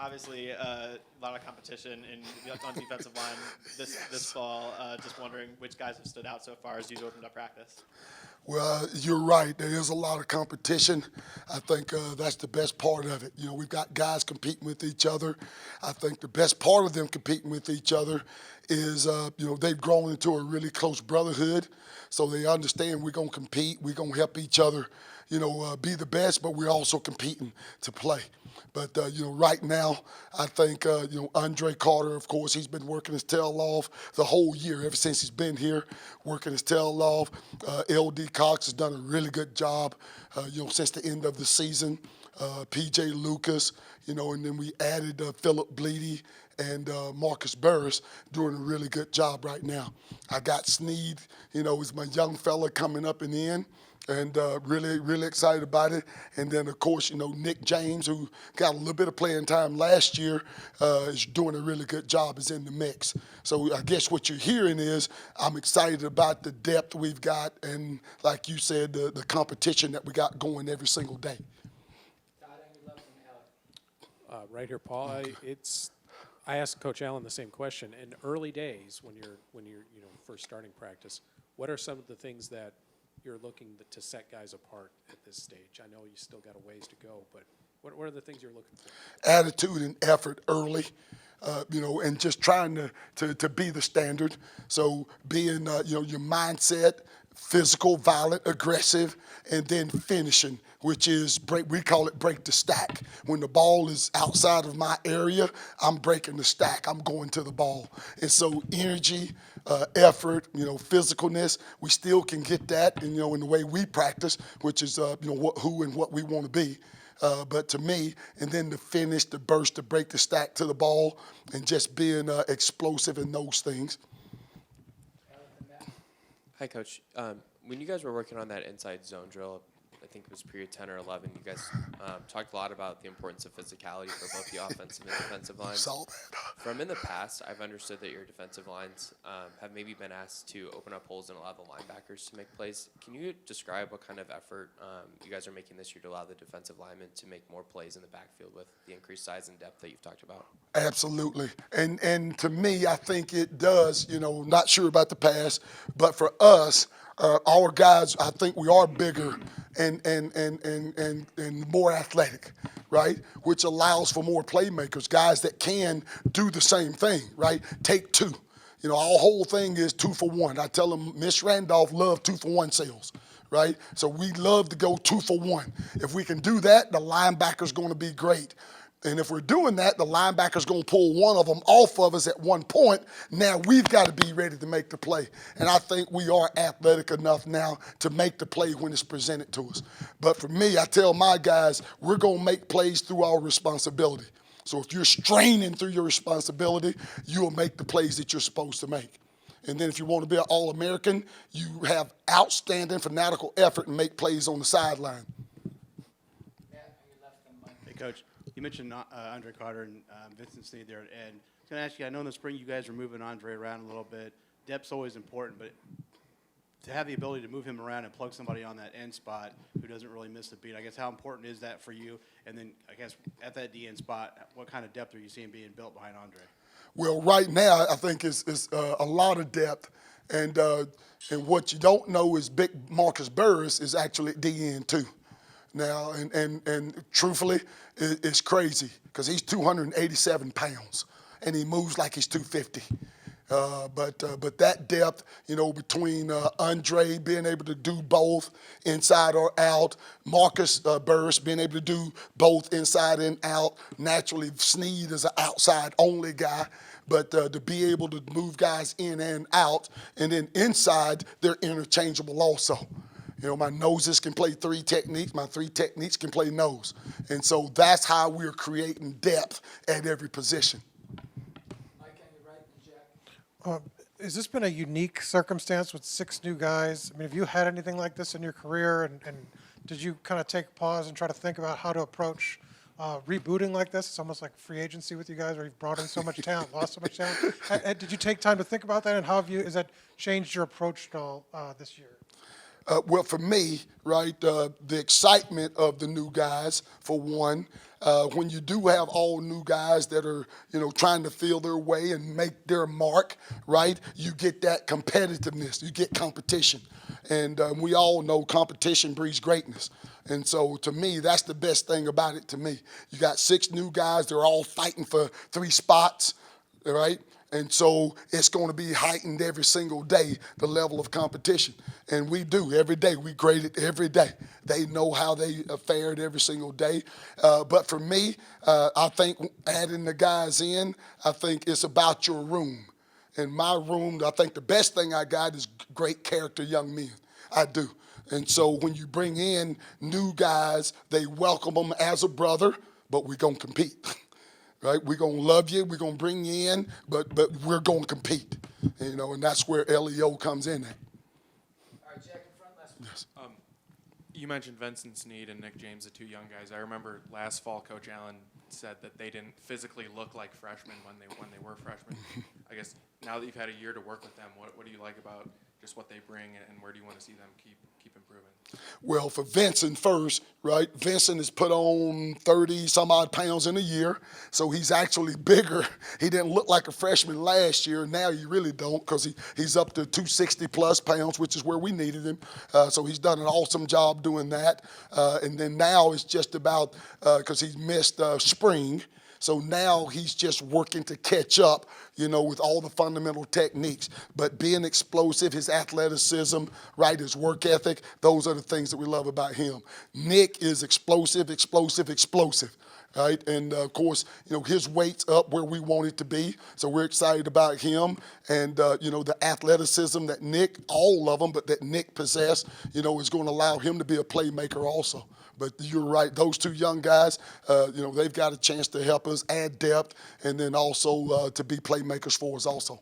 Obviously, a lot of competition on defensive line this fall. Just wondering which guys have stood out so far as you've opened up practice. Well, you're right. There is a lot of competition. I think that's the best part of it. You know, we've got guys competing with each other. I think the best part of them competing with each other is, they've grown into a really close brotherhood. So they understand we're going to compete. We're going to help each other, be the best, but we're also competing to play. But, right now, I think, Andre Carter, of course, he's been working his tail off the whole year, ever since he's been here, working his tail off. LD Cox has done a really good job, since the end of the season. PJ Lucas, and then we added Philip Bleedy and Marcus Burris doing a really good job right now. I got Sneed, is my young fella coming up and in. And really, really excited about it. And then, of course, Nick James, who got a little bit of playing time last year, is doing a really good job, is in the mix. So I guess what you're hearing is I'm excited about the depth we've got and, like you said, the competition that we got going every single day. Right here, Paul. I asked Coach Allen the same question. In early days, when you're first starting practice, what are some of the things that you're looking to set guys apart at this stage? I know you still got a ways to go, but what are the things you're looking for? Attitude and effort early, and just trying to be the standard. So being, your mindset, physical, violent, aggressive, and then finishing, which is we call it break the stack. When the ball is outside of my area, I'm breaking the stack. I'm going to the ball. And so energy, effort, physicalness, we still can get that, in the way we practice, which is, who and what we want to be. But to me, and then the finish, the burst, to break the stack to the ball, and just being explosive in those things. Hi, Coach. When you guys were working on that inside zone drill, I think it was period 10 or 11, you guys talked a lot about the importance of physicality for both the offensive and defensive lines. Saw that. From in the past, I've understood that your defensive lines have maybe been asked to open up holes and allow the linebackers to make plays. Can you describe what kind of effort you guys are making this year to allow the defensive linemen to make more plays in the backfield with the increased size and depth that you've talked about? Absolutely. And to me, I think it does, not sure about the past, but for us, our guys, I think we are bigger and more athletic, right? Which allows for more playmakers, guys that can do the same thing, right? Take two. Our whole thing is 2 for 1. I tell them Miss Randolph loved 2 for 1 sales, right? So we love to go 2 for 1. If we can do that, the linebacker's going to be great. And if we're doing that, the linebacker's going to pull one of them off of us at one point. Now we've got to be ready to make the play. And I think we are athletic enough now to make the play when it's presented to us. But for me, I tell my guys, we're going to make plays through our responsibility. So if you're straining through your responsibility, you'll make the plays that you're supposed to make. And then if you want to be an All-American, you have outstanding fanatical effort and make plays on the sideline. Hey, Coach. You mentioned Andre Carter and Vincent Sneed there, and I was going to ask you, I know in the spring you guys are moving Andre around a little bit. Depth's always important, but to have the ability to move him around and plug somebody on that end spot who doesn't really miss a beat, I guess how important is that for you? And then I guess at that D end spot, what kind of depth are you seeing being built behind Andre? Well, right now I think it's a lot of depth, and what you don't know is big Marcus Burris is actually at D end too. Now, and truthfully, it's crazy because he's 287 pounds and he moves like he's 250. But that depth, between Andre being able to do both inside or out, Marcus Burris being able to do both inside and out. Naturally, Sneed is an outside only guy. But to be able to move guys in and out, and then inside, they're interchangeable also. My noses can play 3 techniques. My 3 techniques can play nose. And so that's how we're creating depth at every position. Mike, on your right, and Jack. Has this been a unique circumstance with 6 new guys? I mean, have you had anything like this in your career? And did you kind of take a pause and try to think about how to approach rebooting like this? It's almost like free agency with you guys, where you've brought in so much talent, lost so much talent. Did you take time to think about that? And how has that changed your approach at all this year? Well, for me, right, the excitement of the new guys, for one. When you do have all new guys that are, trying to feel their way and make their mark, right, you get that competitiveness, you get competition. And we all know competition breeds greatness. And so to me, that's the best thing about it to me. You got 6 new guys, they're all fighting for 3 spots, right? And so it's going to be heightened every single day, the level of competition. And we do every day. We grade it every day. They know how they fared every single day. But for me, I think adding the guys in, I think it's about your room. In my room, I think the best thing I got is great character young men. I do. And so when you bring in new guys, they welcome them as a brother, but we're going to compete. Right, we're gonna love you. We're gonna bring you in, but we're gonna compete, and that's where LEO comes in at. All right, Jack in front, last one. Yes. You mentioned Vincent Sneed and Nick James, the 2 young guys. I remember last fall, Coach Allen said that they didn't physically look like freshmen when they were freshmen. I guess now that you've had a year to work with them, what do you like about just what they bring, and where do you want to see them keep improving? Well, for Vincent first, right? Vincent has put on 30 some odd pounds in a year, so he's actually bigger. He didn't look like a freshman last year. Now you really don't, because he's up to 260 plus pounds, which is where we needed him. So he's done an awesome job doing that. And then now it's just about, because he missed spring, so now he's just working to catch up, with all the fundamental techniques. But being explosive, his athleticism, right, his work ethic, those are the things that we love about him. Nick is explosive, right? And of course, his weight's up where we want it to be, so we're excited about him. And the athleticism that Nick, all of them, but that Nick possess, is going to allow him to be a playmaker also. But you're right; those 2 young guys, they've got a chance to help us add depth, and then also to be playmakers for us also.